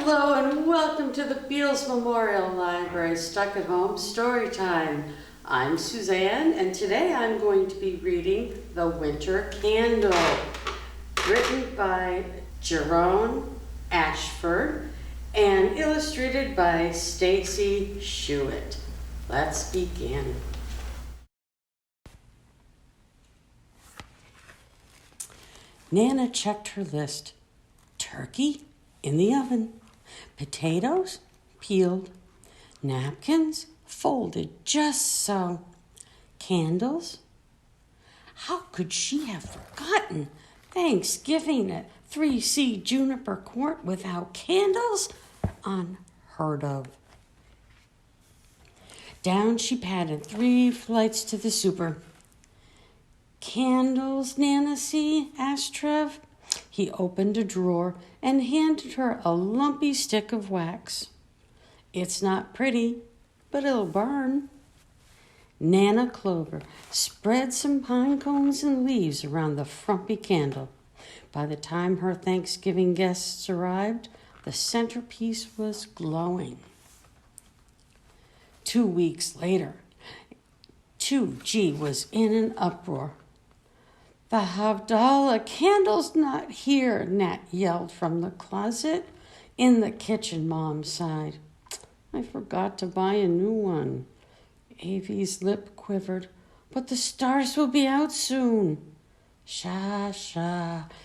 Hello and welcome to the Beals Memorial Library Stuck at Home Storytime. I'm Suzanne and today I'm going to be reading The Winter Candle, written by Jeron Ashford and illustrated by AStacey Schuett. Let's begin. Nana checked her list. Turkey in the oven, potatoes peeled, napkins folded just so, candles. How could she have forgotten Thanksgiving at 3C Juniper Court without candles? Unheard of. Down she padded 3 flights to the super. Candles, Nana see? Asked Trev. He opened a drawer and handed her a lumpy stick of wax. It's not pretty, but it'll burn. Nana Clover spread some pine cones and leaves around the frumpy candle. By the time her Thanksgiving guests arrived, the centerpiece was glowing. 2 weeks later, 2G was in an uproar. The havdallah candle's not here, Nat yelled from the closet. In the kitchen, Mom sighed. I forgot to buy a new one. Avi's lip quivered. But the stars will be out soon. Sha,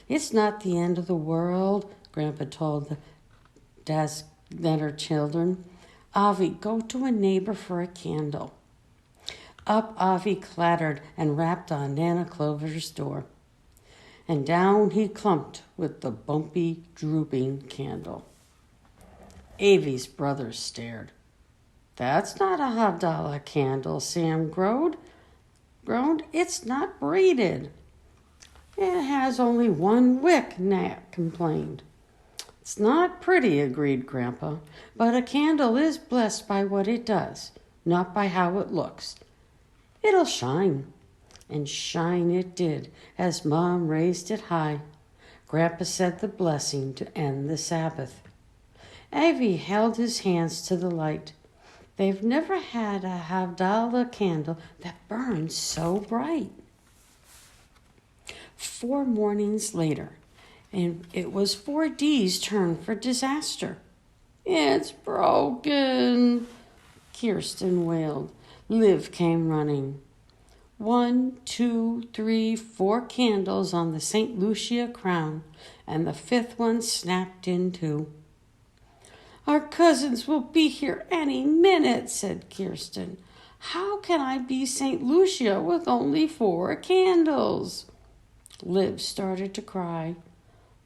it's not the end of the world, Grandpa told the Danner children. Avi, go to a neighbor for a candle. Up Avi clattered and rapped on Nana Clover's door. And down he clumped with the bumpy, drooping candle. Avi's brothers stared. That's not a havdallah candle, Sam groaned. It's not braided. It has only 1 wick, Nat complained. It's not pretty, agreed Grandpa, but a candle is blessed by what it does, not by how it looks. It'll shine. And shine it did as Mom raised it high. Grandpa said the blessing to end the Sabbath. Avi held his hands to the light. They've never had a havdallah candle that burns so bright. 4 mornings later, and it was 4D's turn for disaster. It's broken, Kirsten wailed. Liv came running. 1, 2, 3, 4 candles on the St. Lucia crown, and the 5th one snapped in 2. Our cousins will be here any minute, said Kirsten. How can I be St. Lucia with only 4 candles? Liv started to cry.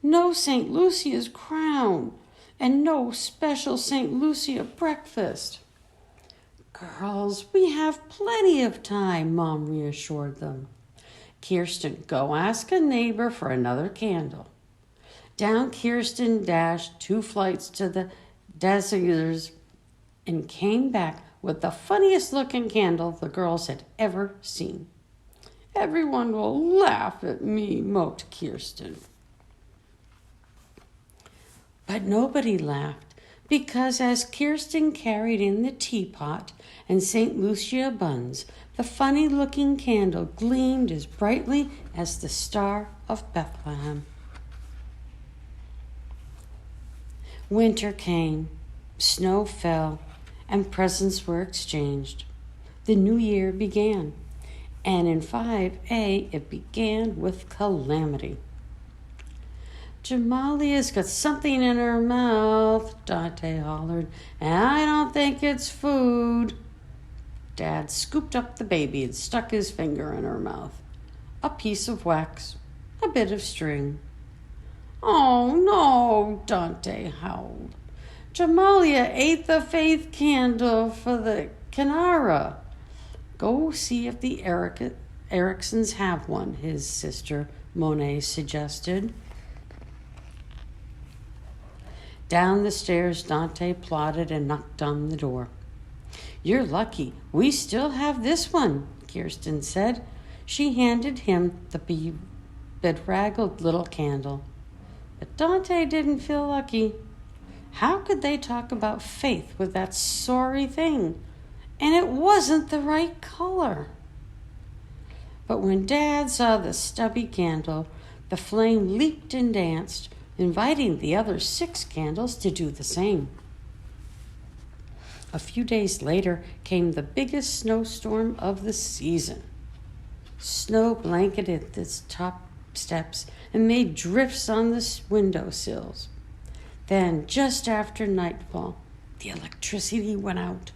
No St. Lucia's crown, and no special St. Lucia breakfast. Girls, we have plenty of time, Mom reassured them. Kirsten, go ask a neighbor for another candle. Down Kirsten dashed 2 flights to the dazzlers and came back with the funniest looking candle the girls had ever seen. Everyone will laugh at me, moped Kirsten. But nobody laughed. Because as Kirsten carried in the teapot and St. Lucia buns, the funny-looking candle gleamed as brightly as the Star of Bethlehem. Winter came, snow fell, and presents were exchanged. The new year began, and in 5A it began with calamity. Jamalia's got something in her mouth, Dante hollered, and I don't think it's food. Dad scooped up the baby and stuck his finger in her mouth. A piece of wax, a bit of string. Oh, no, Dante howled. Jamalia ate the faith candle for the Canara. Go see if the Ericksons have one, his sister Monet suggested. Down the stairs, Dante plodded and knocked on the door. You're lucky. We still have this one, Kirsten said. She handed him the bedraggled little candle. But Dante didn't feel lucky. How could they talk about faith with that sorry thing? And it wasn't the right color. But when Dad saw the stubby candle, the flame leaped and danced, inviting the other 6 candles to do the same. A few days later came the biggest snowstorm of the season. Snow blanketed the top steps and made drifts on the windowsills. Then, just after nightfall, the electricity went out.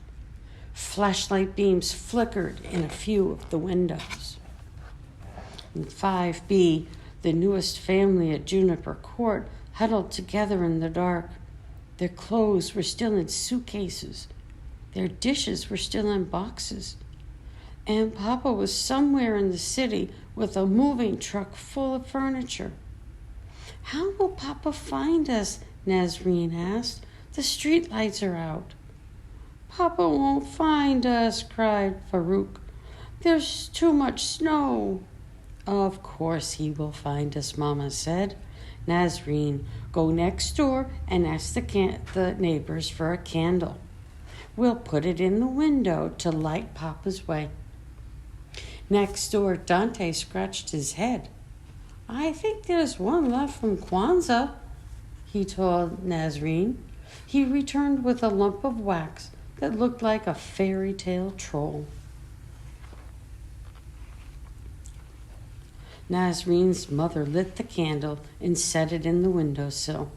Flashlight beams flickered in a few of the windows. In 5B, the newest family at Juniper Court huddled together in the dark. Their clothes were still in suitcases. Their dishes were still in boxes. And Papa was somewhere in the city with a moving truck full of furniture. "How will Papa find us?" Nazreen asked. "The street lights are out." "Papa won't find us," cried Farouk. "There's too much snow." "Of course he will find us," Mama said. "Nazreen, go next door and ask the neighbors for a candle. We'll put it in the window to light Papa's way." Next door, Dante scratched his head. "I think there's one left from Kwanzaa," he told Nazreen. He returned with a lump of wax that looked like a fairy tale troll. Nazreen's mother lit the candle and set it in the windowsill.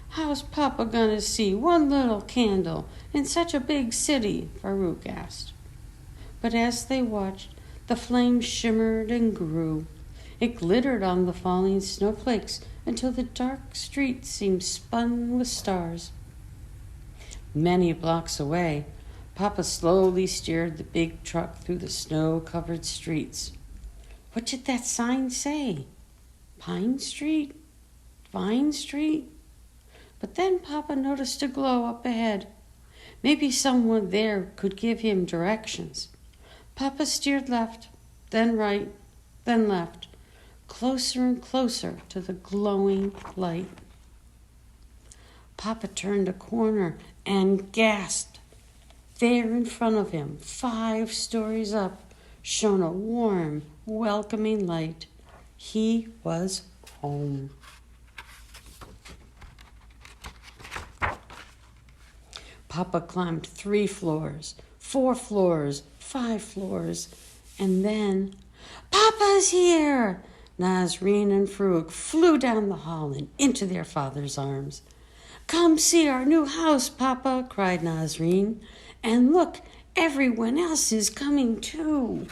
"How's Papa gonna see one little candle in such a big city?" Farouk asked. But as they watched, the flame shimmered and grew. It glittered on the falling snowflakes until the dark street seemed spun with stars. Many blocks away, Papa slowly steered the big truck through the snow-covered streets. What did that sign say? Pine Street? Vine Street? But then Papa noticed a glow up ahead. Maybe someone there could give him directions. Papa steered left, then right, then left, closer and closer to the glowing light. Papa turned a corner and gasped. There in front of him, 5 stories up, shone a warm, welcoming light. He was home. Papa climbed 3 floors, 4 floors, 5 floors, and then, "Papa's here!" Nazreen and Farouk flew down the hall and into their father's arms. "Come see our new house, Papa," cried Nazreen. "And look, everyone else is coming too."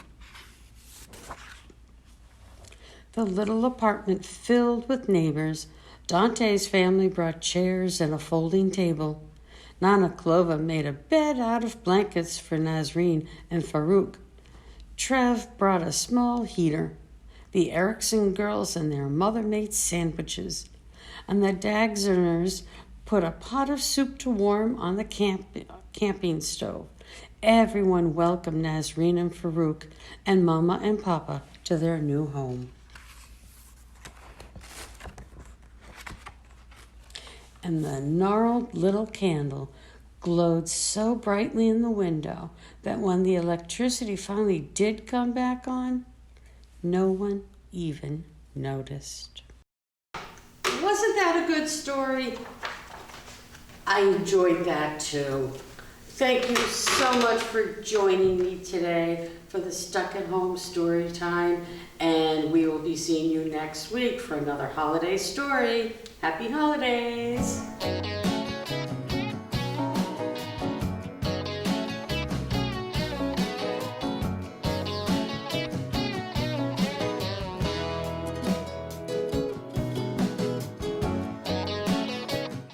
The little apartment filled with neighbors. Dante's family brought chairs and a folding table. Nana Clova made a bed out of blankets for Nazreen and Farouk. Trev brought a small heater. The Erickson girls and their mother made sandwiches. And the Dagzerners put a pot of soup to warm on the camping stove. Everyone welcomed Nazreen and Farouk and Mama and Papa to their new home. And the gnarled little candle glowed so brightly in the window that when the electricity finally did come back on, no one even noticed. Wasn't that a good story? I enjoyed that too. Thank you so much for joining me today for the Stuck at Home story time, and we will be seeing you next week for another holiday story. Happy holidays!